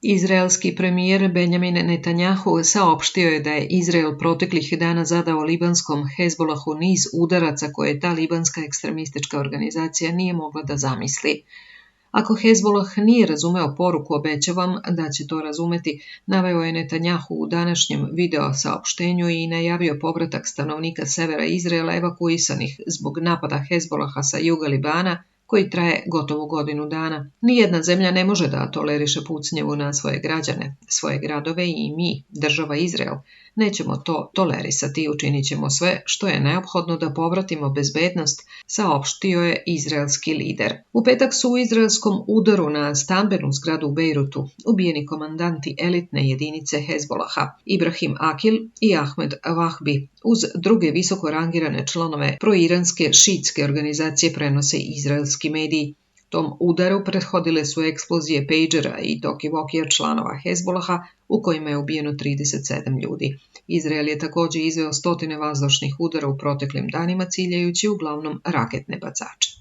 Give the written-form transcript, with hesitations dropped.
Izraelski premijer Benjamin Netanjahu saopštio je da je Izrael proteklih dana zadao libanskom Hezbolahu niz udaraca koje ta libanska ekstremistička organizacija nije mogla da zamisli. Ako Hezbolah nije razumeo poruku, obećavam da će to razumeti, naveo je Netanjahu u današnjem video saopštenju i najavio povratak stanovnika severa Izraela evakuisanih zbog napada Hezbolaha sa juga Libana, koji traje gotovo godinu dana. Nijedna zemlja ne može da toleriše pucnjevu na svoje građane, svoje gradove i mi, država Izrael, nećemo to tolerisati i učinit ćemo sve što je neophodno da povratimo bezbednost, saopštio je izraelski lider. U petak su u izraelskom udaru na stambenu zgradu u Bejrutu ubijeni komandanti elitne jedinice Hezbolaha, Ibrahim Akil i Ahmed Vahbi, uz druge visoko rangirane članove proiranske šiitske organizacije, prenose izraelski mediji. Tom udaru prethodile su eksplozije pejđera i talkie-walkija članova Hezbolaha, u kojima je ubijeno 37 ljudi. Izrael je također izveo stotine vazdušnih udara u proteklim danima, ciljajući uglavnom raketne bacače.